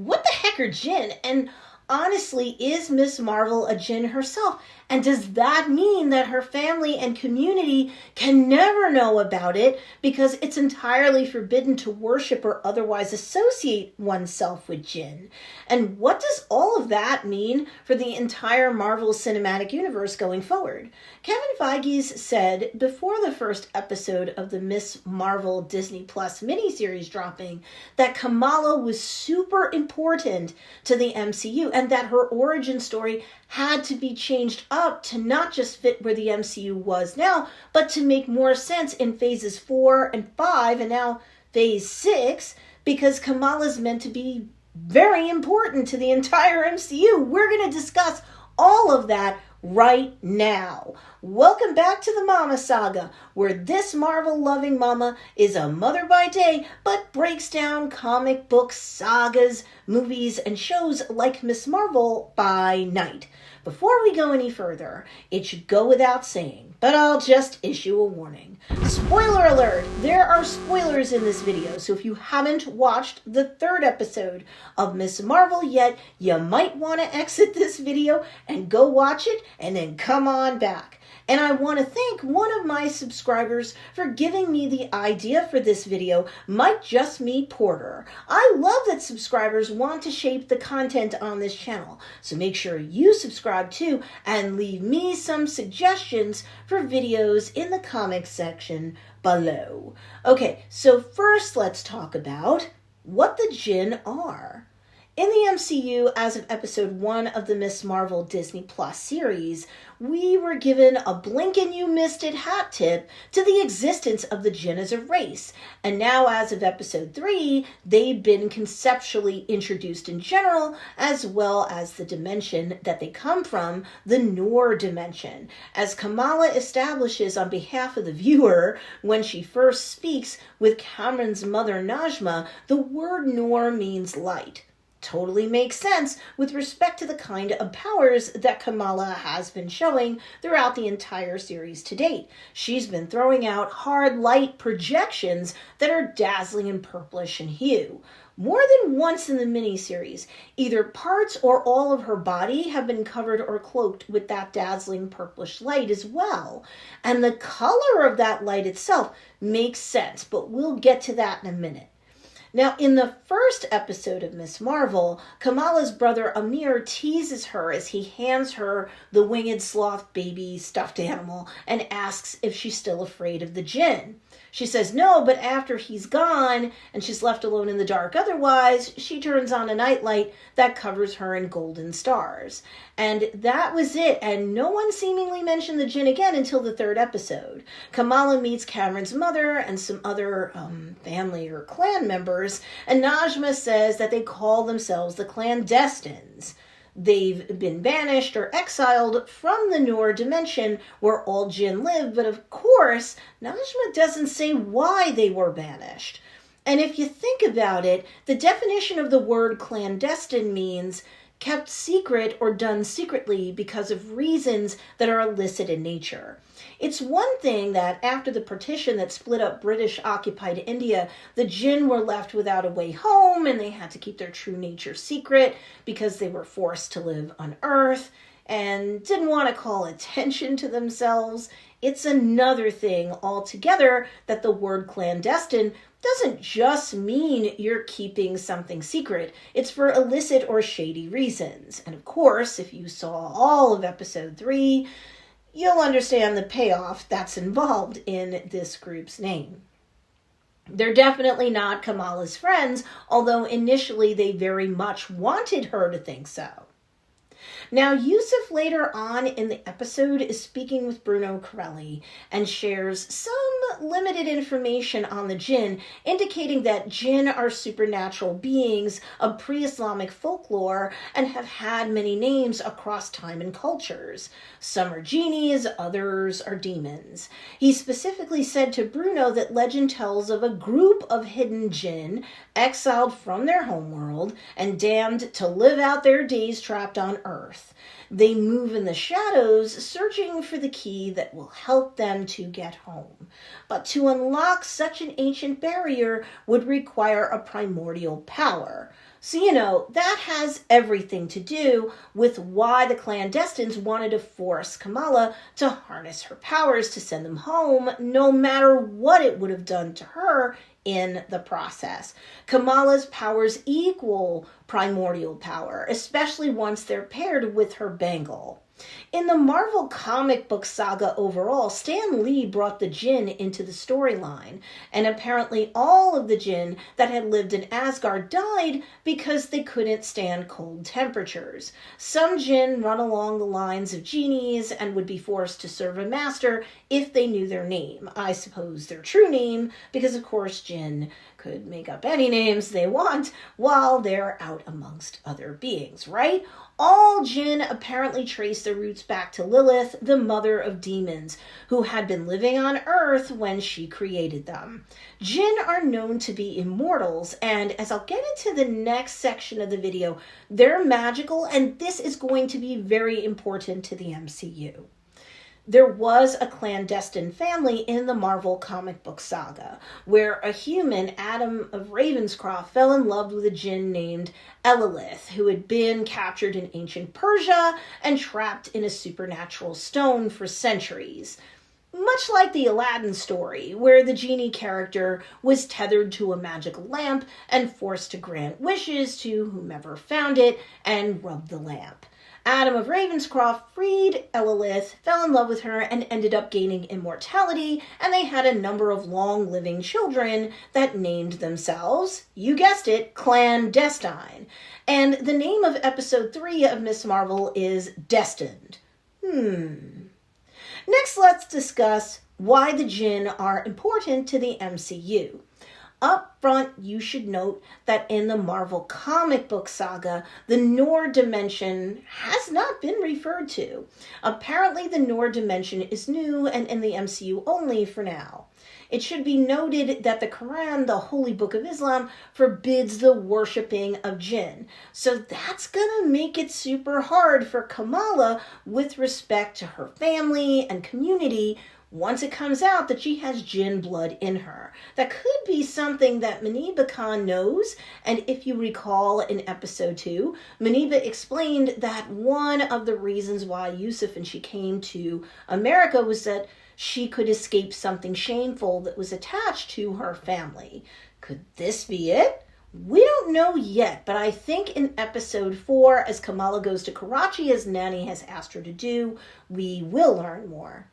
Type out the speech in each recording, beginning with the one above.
what the heck are Jinn? And honestly, is Miss Marvel a Jinn herself? And does that mean that her family and community can never know about it because it's entirely forbidden to worship or otherwise associate oneself with Jinn? And what does all of that mean for the entire Marvel Cinematic Universe going forward? Kevin Feige said before the first episode of the Miss Marvel Disney Plus miniseries dropping that Kamala was super important to the MCU and that her origin story had to be changed up to not just fit where the MCU was now, but to make more sense in phases 4 and 5 and now phase 6, because Kamala's meant to be very important to the entire MCU. We're going to discuss all of that right now. Welcome back to the Mama Saga, where this Marvel-loving mama is a mother by day, but breaks down comic book sagas, movies, and shows like Miss Marvel by night. Before we go any further, it should go without saying, but I'll just issue a warning. Spoiler alert! There are spoilers in this video, so if you haven't watched the third episode of Miss Marvel yet, you might want to exit this video and go watch it, and then come on back. And I want to thank one of my subscribers for giving me the idea for this video, Mike Just Me Porter. I love that subscribers want to shape the content on this channel, so make sure you subscribe too and leave me some suggestions for videos in the comments section below. Okay, so first let's talk about what the Jinn are. In the MCU, as of episode 1 of the Miss Marvel Disney Plus series, we were given a blink and you missed it hat tip to the existence of the Jinn as a race. And now, as of episode 3, they've been conceptually introduced in general, as well as the dimension that they come from, the Noor dimension. As Kamala establishes on behalf of the viewer when she first speaks with Cameron's mother Najma, the word Noor means light. Totally makes sense with respect to the kind of powers that Kamala has been showing throughout the entire series to date. She's been throwing out hard light projections that are dazzling and purplish in hue. More than once in the miniseries, either parts or all of her body have been covered or cloaked with that dazzling purplish light as well. And the color of that light itself makes sense, but we'll get to that in a minute. Now, in the first episode of Miss Marvel, Kamala's brother Amir teases her as he hands her the winged sloth baby stuffed animal and asks if she's still afraid of the Jinn. She says no, but after he's gone and she's left alone in the dark otherwise, she turns on a nightlight that covers her in golden stars. And that was it, and no one seemingly mentioned the Jinn again until the third episode. Kamala meets Cameron's mother and some other family or clan members, and Najma says that they call themselves the Clandestines. They've been banished or exiled from the Noor dimension where all Jinn live, but of course, Najma doesn't say why they were banished. And if you think about it, the definition of the word clandestine means kept secret or done secretly because of reasons that are illicit in nature. It's one thing that after the partition that split up British-occupied India, the Jinn were left without a way home and they had to keep their true nature secret because they were forced to live on Earth and didn't want to call attention to themselves. It's another thing altogether that the word clandestine doesn't just mean you're keeping something secret. It's for illicit or shady reasons. And of course, if you saw all of episode 3, you'll understand the payoff that's involved in this group's name. They're definitely not Kamala's friends, although initially they very much wanted her to think so. Now, Yusuf later on in the episode is speaking with Bruno Corelli and shares some limited information on the Jinn, indicating that Jinn are supernatural beings of pre-Islamic folklore and have had many names across time and cultures. Some are genies, others are demons. He specifically said to Bruno that legend tells of a group of hidden Jinn exiled from their homeworld and damned to live out their days trapped on Earth. They move in the shadows, searching for the key that will help them to get home. But to unlock such an ancient barrier would require a primordial power. So, that has everything to do with why the clandestines wanted to force Kamala to harness her powers to send them home, no matter what it would have done to her in the process. Kamala's powers equal primordial power, especially once they're paired with her bangle. In the Marvel comic book saga overall, Stan Lee brought the Jinn into the storyline, and apparently all of the Jinn that had lived in Asgard died because they couldn't stand cold temperatures. Some Jinn run along the lines of genies and would be forced to serve a master if they knew their name. I suppose their true name, because of course Jinn could make up any names they want while they're out amongst other beings, right? All Jinn apparently trace their roots back to Lilith, the mother of demons, who had been living on Earth when she created them. Jinn are known to be immortals, and as I'll get into the next section of the video, they're magical, and this is going to be very important to the MCU. There was a clandestine family in the Marvel comic book saga, where a human, Adam of Ravenscroft, fell in love with a Jinn named Elilith, who had been captured in ancient Persia and trapped in a supernatural stone for centuries. Much like the Aladdin story, where the genie character was tethered to a magic lamp and forced to grant wishes to whomever found it and rub the lamp. Adam of Ravenscroft freed Elilith, fell in love with her, and ended up gaining immortality, and they had a number of long-living children that named themselves, you guessed it, Clandestine. And the name of episode 3 of Ms. Marvel is Destined. Next, let's discuss why the Jinn are important to the MCU. Up front, you should note that in the Marvel comic book saga, the Noor dimension has not been referred to. Apparently, the Noor dimension is new and in the MCU only for now. It should be noted that the Quran, the Holy Book of Islam, forbids the worshipping of Jinn. So that's gonna make it super hard for Kamala with respect to her family and community once it comes out that she has Jinn blood in her. That could be something that Muniba Khan knows, and if you recall in episode 2, Muniba explained that one of the reasons why Yusuf and she came to America was that she could escape something shameful that was attached to her family. Could this be it? We don't know yet, but I think in episode 4, as Kamala goes to Karachi as Nani has asked her to do, we will learn more.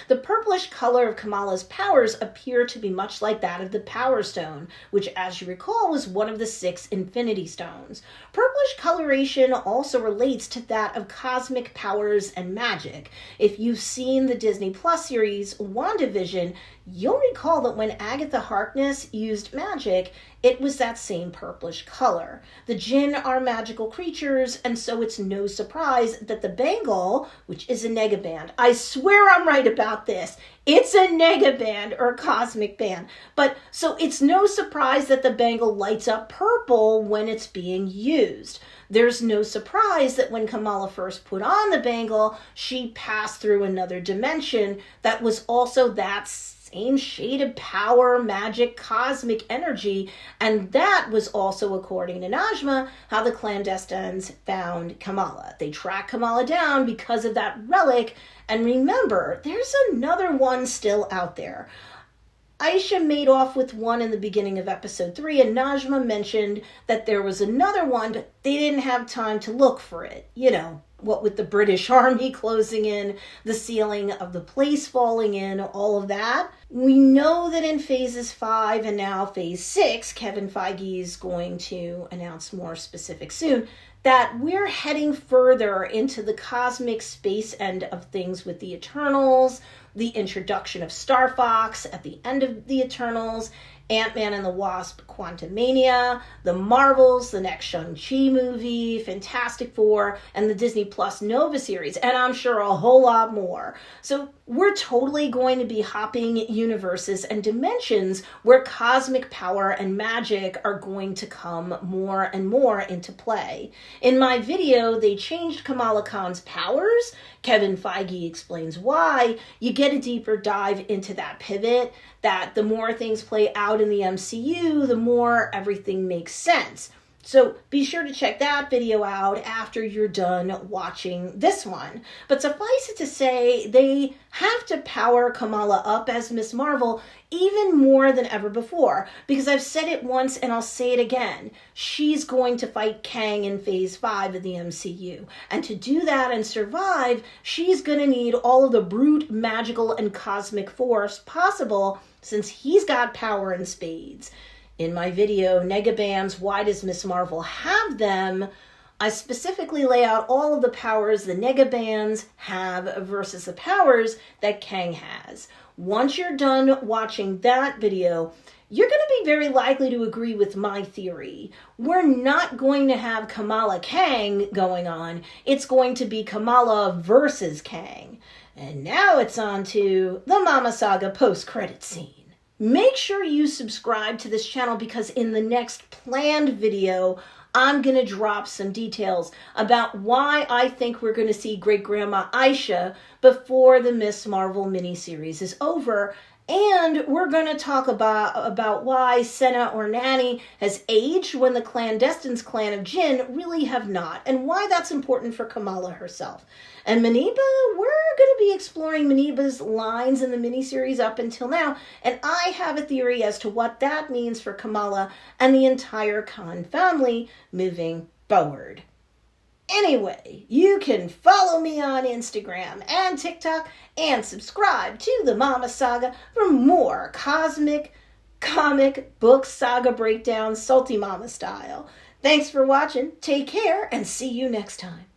The purplish color of Kamala's powers appear to be much like that of the Power Stone, which, as you recall, was one of the 6 Infinity Stones. Purplish coloration also relates to that of cosmic powers and magic. If you've seen the Disney Plus series WandaVision, you'll recall that when Agatha Harkness used magic, it was that same purplish color. The Jinn are magical creatures, and so it's no surprise that the bangle, which is a negaband, I swear I'm right about this, it's a negaband or cosmic band, but so it's no surprise that the bangle lights up purple when it's being used. There's no surprise that when Kamala first put on the bangle, she passed through another dimension that was also that same shade of power, magic, cosmic energy, and that was also, according to Najma, how the clandestines found Kamala. They tracked Kamala down because of that relic, and remember, there's another one still out there. Aisha made off with one in the beginning of episode 3, and Najma mentioned that there was another one, but they didn't have time to look for it. You know, what with the British Army closing in, the ceiling of the place falling in, all of that. We know that in phases 5 and now phase 6, Kevin Feige is going to announce more specifics soon, that we're heading further into the cosmic space end of things with the Eternals, the introduction of Star Fox at the end of the Eternals, Ant-Man and the Wasp, Quantumania, the Marvels, the next Shang-Chi movie, Fantastic Four, and the Disney Plus Nova series, and I'm sure a whole lot more. So we're totally going to be hopping universes and dimensions where cosmic power and magic are going to come more and more into play. In my video, they changed Kamala Khan's powers. Kevin Feige explains why. You get a deeper dive into that pivot, that the more things play out in the MCU, the more everything makes sense. So be sure to check that video out after you're done watching this one. But suffice it to say, they have to power Kamala up as Ms. Marvel even more than ever before. Because I've said it once and I'll say it again. She's going to fight Kang in Phase 5 of the MCU. And to do that and survive, she's going to need all of the brute, magical, and cosmic force possible since he's got power in spades. In my video, Negabands, Why Does Ms. Marvel Have Them?, I specifically lay out all of the powers the Negabands have versus the powers that Kang has. Once you're done watching that video, you're going to be very likely to agree with my theory. We're not going to have Kamala Kang going on. It's going to be Kamala versus Kang. And now it's on to the Mama Saga post-credit scene. Make sure you subscribe to this channel because in the next planned video, I'm going to drop some details about why I think we're going to see Great-Grandma Aisha before the Ms. Marvel miniseries is over. And we're going to talk about why Senna Ornani has aged when the clandestines clan of Jinn really have not, and why that's important for Kamala herself. And Muniba, we're going to be exploring Muniba's lines in the miniseries up until now, and I have a theory as to what that means for Kamala and the entire Khan family moving forward. Anyway, you can follow me on Instagram and TikTok and subscribe to the Mama Saga for more cosmic comic book saga breakdowns, Salty Mama style. Thanks for watching, take care, and see you next time.